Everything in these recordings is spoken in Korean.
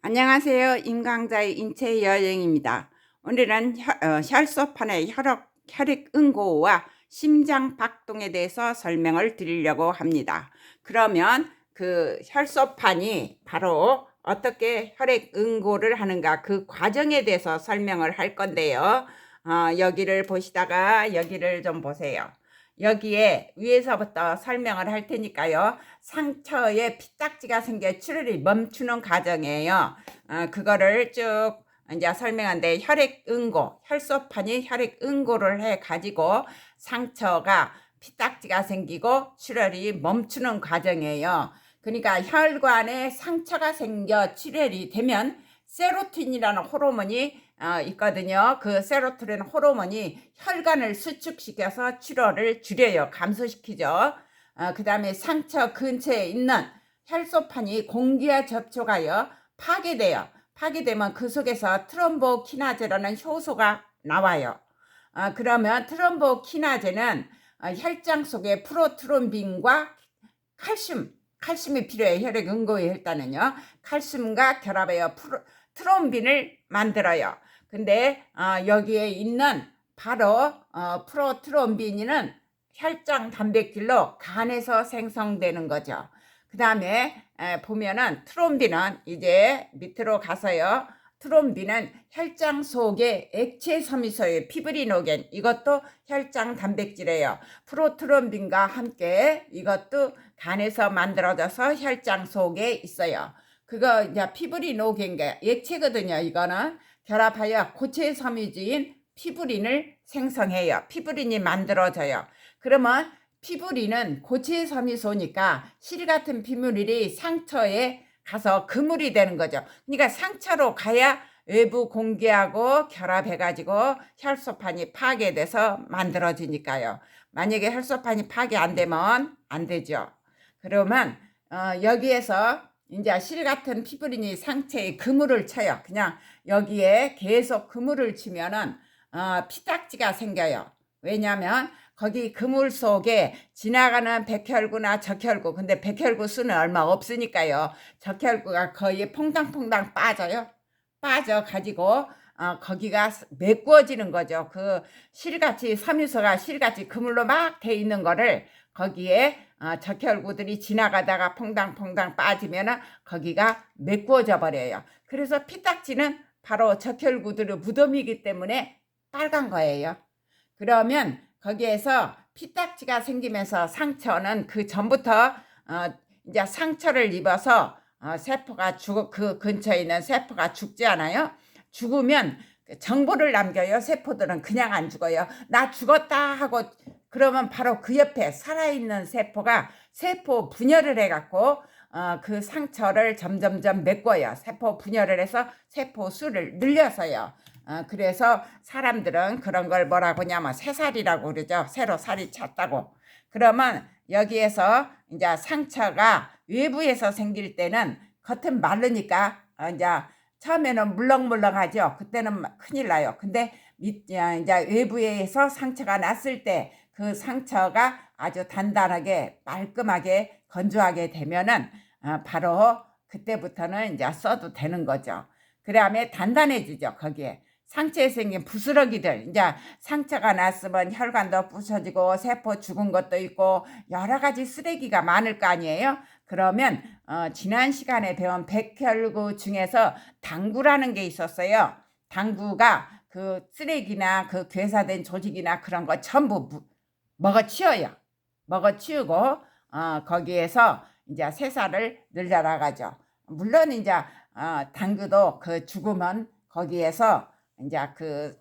안녕하세요. 임강자의 인체 여행입니다. 오늘은 혈소판의 혈액응고와 심장 박동에 대해서 설명을 드리려고 합니다. 그러면 그 혈소판이 바로 어떻게 혈액응고를 하는가 그 과정에 대해서 설명을 할 건데요. 여기를 보시다가 여기를 좀 보세요. 여기에 위에서부터 설명을 할 테니까요. 상처에 피딱지가 생겨 출혈이 멈추는 과정이에요. 그거를 쭉 이제 설명한데 혈액응고, 혈소판이 혈액응고를 해가지고 상처가 피딱지가 생기고 출혈이 멈추는 과정이에요. 그러니까 혈관에 상처가 생겨 출혈이 되면 세로토닌이라는 호르몬이 있거든요. 그 세로토닌 호르몬이 혈관을 수축시켜서 출혈을 줄여요. 감소시키죠. 그 다음에 상처 근처에 있는 혈소판이 공기와 접촉하여 파괴돼요. 파괴되면 그 속에서 트롬보키나제라는 효소가 나와요. 그러면 트롬보키나제는 혈장 속에 프로트롬빈과 칼슘이 필요해요. 혈액 응고의 혈단은요. 칼슘과 결합하여 트롬빈을 만들어요. 근데 여기에 있는 바로 프로트롬빈은 혈장 단백질로 간에서 생성되는 거죠. 그 다음에 보면은 트롬빈은 이제 밑으로 가서요. 트롬빈은 혈장 속의 액체 섬유소의 피브리노겐, 이것도 혈장 단백질이에요. 프로트롬빈과 함께 이것도 간에서 만들어져서 혈장 속에 있어요. 그거 이제 피브리노겐 액체거든요. 이거는 결합하여 고체 섬유질인 피브린을 생성해요. 피브린이 만들어져요. 그러면 피브린은 고체 섬유소니까 실 같은 피브린이 상처에 가서 그물이 되는 거죠. 그러니까 상처로 가야 외부 공기하고 결합해가지고 혈소판이 파괴돼서 만들어지니까요. 만약에 혈소판이 파괴 안 되면 안 되죠. 그러면 여기에서 이제 실 같은 피브린이 상처에 그물을 쳐요. 그냥 여기에 계속 그물을 치면은 피딱지가 생겨요. 왜냐하면 거기 그물 속에 지나가는 백혈구나 적혈구, 근데 백혈구 수는 얼마 없으니까요. 적혈구가 거의 퐁당퐁당 빠져가지고 거기가 메꾸어지는 거죠. 그 실같이 섬유소가 실같이 그물로 막 돼 있는 거를 거기에 적혈구들이 지나가다가 퐁당퐁당 빠지면은 거기가 메꾸어져 버려요. 그래서 피딱지는 바로 적혈구들의 무덤이기 때문에 빨간 거예요. 그러면 거기에서 피딱지가 생기면서 상처는 그 전부터 이제 상처를 입어서 세포가 그 근처에 있는 세포가 죽지 않아요. 죽으면 정보를 남겨요. 세포들은 그냥 안 죽어요. 나 죽었다 하고 그러면 바로 그 옆에 살아있는 세포가 세포 분열을 해갖고 그 상처를 점점점 메꿔요. 세포 분열을 해서 세포 수를 늘려서요. 그래서 사람들은 그런 걸 뭐라고 하냐면 새살이라고 그러죠. 새로 살이 찼다고. 그러면 여기에서 이제 상처가 외부에서 생길 때는 겉은 마르니까 이제 처음에는 물렁물렁하죠. 그때는 큰일 나요. 근데 이제 외부에서 상처가 났을 때 그 상처가 아주 단단하게 말끔하게 건조하게 되면은 바로 그때부터는 이제 써도 되는 거죠. 그다음에 단단해지죠. 거기에 상처에 생긴 부스러기들, 이제 상처가 났으면 혈관도 부서지고 세포 죽은 것도 있고 여러 가지 쓰레기가 많을 거 아니에요. 그러면 지난 시간에 배운 백혈구 중에서 당구라는 게 있었어요. 당구가 그 쓰레기나 그 괴사된 조직이나 그런 거 전부 먹어치워요. 먹어치우고 거기에서 이제 새살을 늘려나가죠. 물론 이제 당구도 그 죽으면 거기에서 이제 그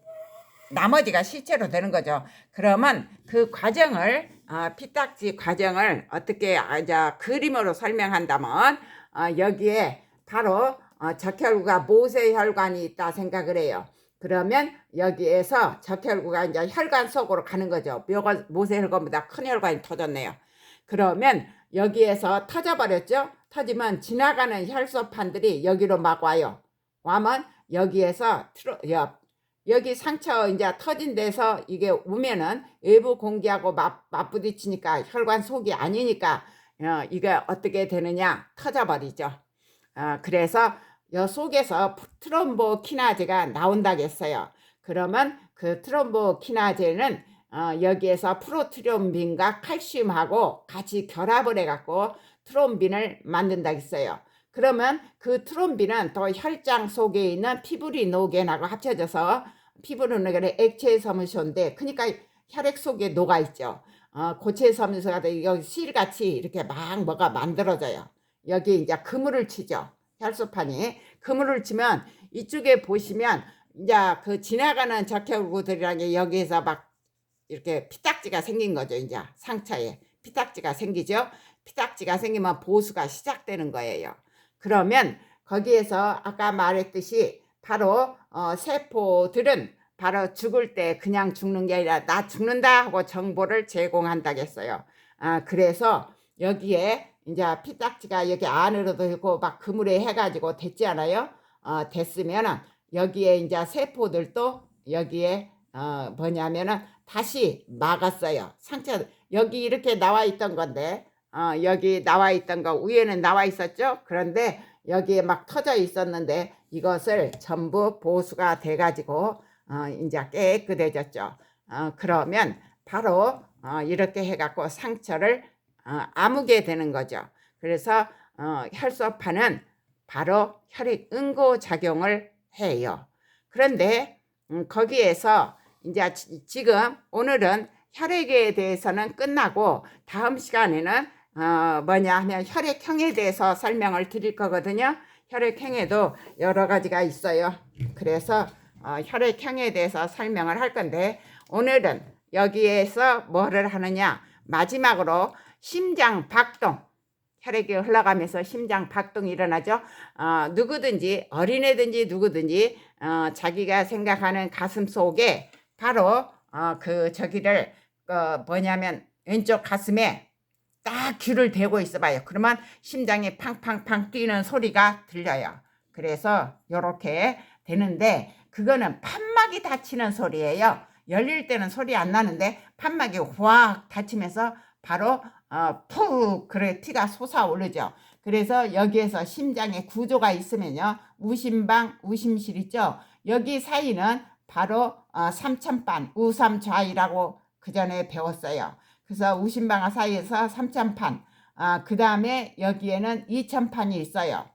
나머지가 시체로 되는 거죠. 그러면 그 과정을 피딱지 과정을 어떻게 이제 그림으로 설명한다면 여기에 바로 적혈구가 모세혈관이 있다 생각을 해요. 그러면 여기에서 적혈구가 이제 혈관 속으로 가는 거죠. 모세혈관보다 큰 혈관이 터졌네요. 그러면 여기에서 터져버렸죠. 터지면 지나가는 혈소판들이 여기로 막 와요. 와면 여기에서 여기 상처 이제 터진 데서 이게 오면은 외부 공기하고 맞부딪히니까 혈관 속이 아니니까 이게 어떻게 되느냐, 터져버리죠. 그래서 여 속에서 트롬보키나제가 나온다겠어요. 그러면 그 트롬보키나제는 여기에서 프로트롬빈과 칼슘하고 같이 결합을 해갖고 트롬빈을 만든다겠어요. 그러면 그 트롬빈은 또 혈장 속에 있는 피브리노겐하고 합쳐져서 피브리노겐의 액체 섬유소인데, 그러니까 혈액 속에 녹아있죠. 고체 섬유소가 여기 실같이 이렇게 막 뭐가 만들어져요. 여기 이제 그물을 치죠. 혈소판이 그물을 치면 이쪽에 보시면 이제 그 지나가는 적혈구들이라는 게 여기에서 막 이렇게 피딱지가 생긴 거죠. 이제 상처에 피딱지가 생기죠. 피딱지가 생기면 보수가 시작되는 거예요. 그러면 거기에서 아까 말했듯이 바로 세포들은 바로 죽을 때 그냥 죽는 게 아니라 나 죽는다 하고 정보를 제공한다겠어요. 그래서 여기에 이제 피딱지가 여기 안으로도 있고 막 그물에 해가지고 됐지 않아요? 됐으면은 여기에 이제 세포들도 여기에 뭐냐면은 다시 막았어요. 상처 여기 이렇게 나와 있던 건데 여기 나와 있던 거 위에는 나와 있었죠. 그런데 여기에 막 터져 있었는데 이것을 전부 보수가 돼 가지고 이제 깨끗해졌죠. 그러면 바로 이렇게 해갖고 상처를 아무게 되는 거죠. 그래서 혈소판은 바로 혈액 응고작용을 해요. 그런데 거기에서 이제 지금 오늘은 혈액에 대해서는 끝나고 다음 시간에는 뭐냐 하면 혈액형에 대해서 설명을 드릴 거거든요. 혈액형에도 여러 가지가 있어요. 그래서 혈액형에 대해서 설명을 할 건데, 오늘은 여기에서 뭐를 하느냐, 마지막으로 심장 박동, 혈액이 흘러가면서 심장 박동이 일어나죠. 누구든지 어린애든지 누구든지 자기가 생각하는 가슴 속에 바로 그 저기를 뭐냐면 왼쪽 가슴에 딱 귀를 대고 있어봐요. 그러면 심장이 팡팡팡 뛰는 소리가 들려요. 그래서 이렇게 되는데 그거는 판막이 닫히는 소리예요. 열릴 때는 소리 안 나는데 판막이 확 닫히면서 바로 푹 그래 피가 솟아오르죠. 그래서 여기에서 심장의 구조가 있으면요, 우심방 우심실 있죠. 여기 사이는 바로 삼천판 우삼좌이라고 그 전에 배웠어요. 그래서 우심방 사이에서 삼천판, 그 다음에 여기에는 이천판이 있어요.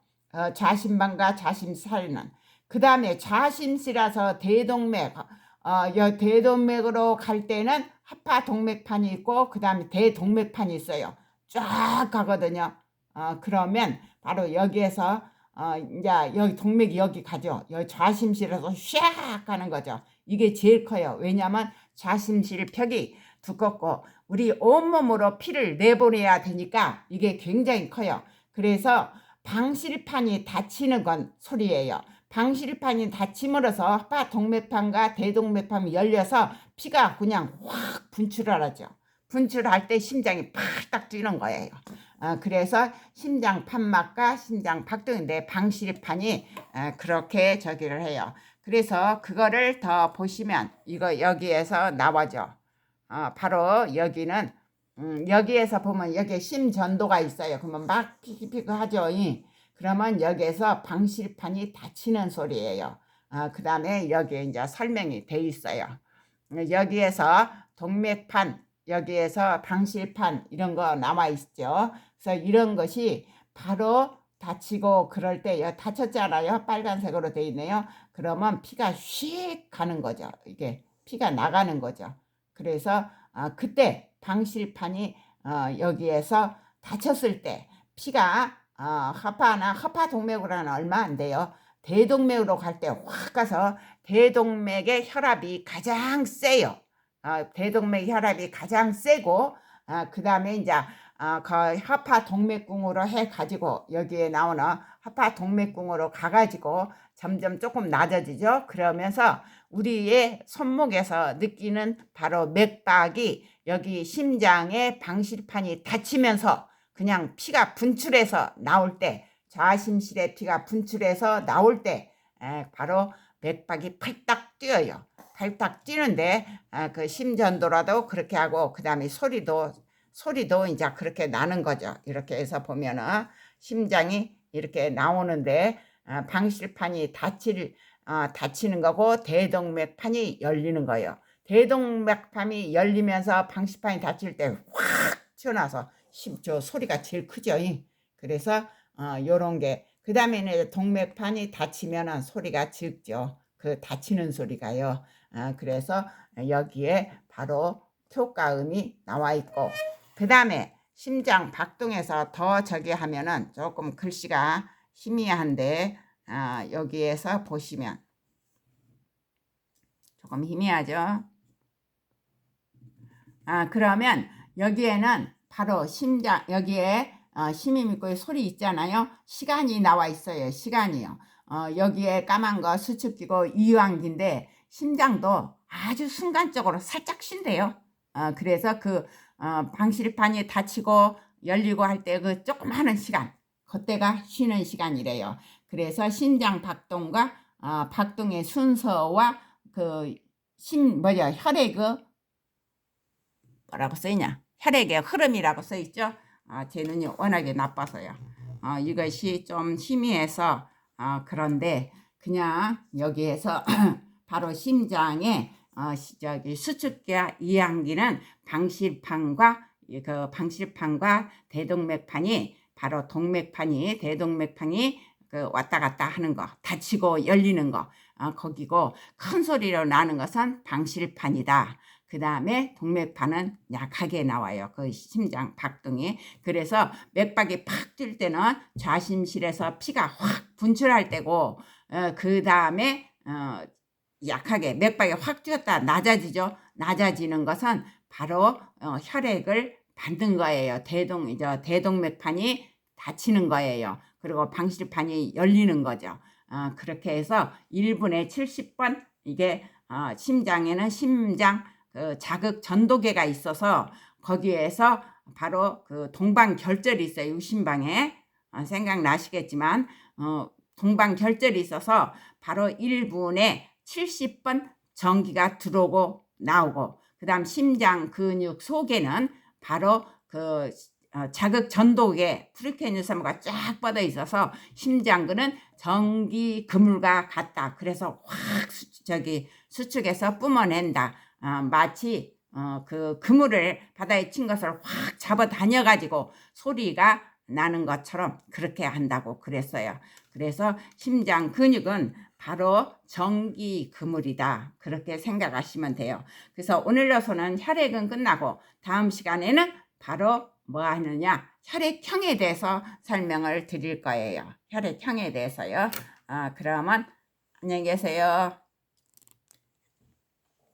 좌심방과 좌심사이는. 그 다음에 좌심시라서 대동맥, 대동맥으로 갈 때는 하파동맥판이 있고 그 다음에 대동맥판이 있어요. 쫙 가거든요. 그러면 바로 여기에서 이제 여기 동맥이 여기 가죠. 여기 좌심실에서 샥 가는 거죠. 이게 제일 커요. 왜냐하면 좌심실 벽이 두껍고 우리 온몸으로 피를 내보내야 되니까 이게 굉장히 커요. 그래서 방실판이 닫히는 건 소리예요. 방실판이 닫힘으로써 하파동맥판과 대동맥판이 열려서 피가 그냥 확 분출을 하죠. 분출할 때 심장이 팍딱 뛰는 거예요. 그래서 심장 판막과 심장 박동인데 방실판이 그렇게 저기를 해요. 그래서 그거를 더 보시면 이거 여기에서 나와죠. 바로 여기는 여기에서 보면 여기에 심전도가 있어요. 그러면 막 피기피기 하죠. 그러면 여기에서 방실판이 닫히는 소리예요. 그 다음에 여기에 이제 설명이 돼 있어요. 여기에서 동맥판, 여기에서 방실판 이런 거 나와 있죠. 그래서 이런 것이 바로 다치고 그럴 때 다쳤잖아요. 빨간색으로 돼 있네요. 그러면 피가 휙 가는 거죠. 이게 피가 나가는 거죠. 그래서 그때 방실판이 여기에서 다쳤을 때 피가 하파나 하파동맥으로는 얼마 안 돼요. 대동맥으로 갈 때 확 가서 대동맥의 혈압이 가장 세요. 대동맥 혈압이 가장 세고 그 다음에 이제 그 하파동맥궁으로 해가지고 여기에 나오는 하파동맥궁으로 가가지고 점점 조금 낮아지죠. 그러면서 우리의 손목에서 느끼는 바로 맥박이 여기 심장의 방실판이 닫히면서 그냥 피가 분출해서 나올 때, 좌심실에 피가 분출해서 나올 때 바로 맥박이 팔딱 뛰어요. 팔딱 뛰는데 그 심전도라도 그렇게 하고 그 다음에 소리도 이제 그렇게 나는 거죠. 이렇게 해서 보면은 심장이 이렇게 나오는데 방실판이 닫히는 거고 대동맥판이 열리는 거예요. 대동맥판이 열리면서 방실판이 닫힐 때 확 튀어나와서 저 소리가 제일 크죠. 그래서 요런 게, 그 다음에는 동맥판이 닫히면 소리가 적죠. 그 닫히는 소리가요. 그래서 여기에 바로 효과음이 나와 있고, 그 다음에 심장 박동에서 더 저기 하면은 조금 글씨가 희미한데, 여기에서 보시면 조금 희미하죠. 그러면 여기에는 바로 심장, 여기에 심이 믿고 소리 있잖아요. 시간이 나와 있어요. 시간이요. 여기에 까만 거 수축기고 이완기인데 심장도 아주 순간적으로 살짝 쉰대요. 그래서 그 방실판이 닫히고 열리고 할 때 그 조그마한 시간, 그때가 쉬는 시간이래요. 그래서 심장 박동과 박동의 순서와 그 혈액 뭐라고 써있냐, 혈액의 흐름이라고 써있죠. 제 눈이 워낙에 나빠서요. 이것이 좀 희미해서 그런데 그냥 여기에서 바로 심장에 저기 수축기와 이항기는 방실판과 대동맥판이 바로 동맥판이 대동맥판이 그 왔다 갔다 하는 거, 닫히고 열리는 거, 거기고 큰 소리로 나는 것은 방실판이다. 그 다음에 동맥판은 약하게 나와요. 그 심장 박동이. 그래서 맥박이 팍 뛸 때는 좌심실에서 피가 확 분출할 때고, 그 다음에 약하게 맥박이 확 뛰었다 낮아지죠. 낮아지는 것은 바로 혈액을 받는 거예요. 대동맥판이 닫히는 거예요. 그리고 방실판이 열리는 거죠. 그렇게 해서 1분에 70번 이게 심장에는 심장 자극 전도계가 있어서 거기에서 바로 그 동방결절이 있어요. 유심방에 생각나시겠지만 동방결절이 있어서 바로 1분에 70번 전기가 들어오고 나오고, 그 다음 심장 근육 속에는 바로 그 자극 전도계 프리케뉴스가 쫙 뻗어 있어서 심장근은 전기 그물과 같다. 그래서 확 수축해서 뿜어낸다. 마치 그 그물을 바다에 친 것을 확 잡아 다녀 가지고 소리가 나는 것처럼 그렇게 한다고 그랬어요. 그래서 심장 근육은 바로 전기 그물이다. 그렇게 생각하시면 돼요. 그래서 오늘로서는 혈액은 끝나고 다음 시간에는 바로 뭐 하느냐, 혈액형에 대해서 설명을 드릴 거예요. 혈액형에 대해서요. 그러면 안녕히 계세요.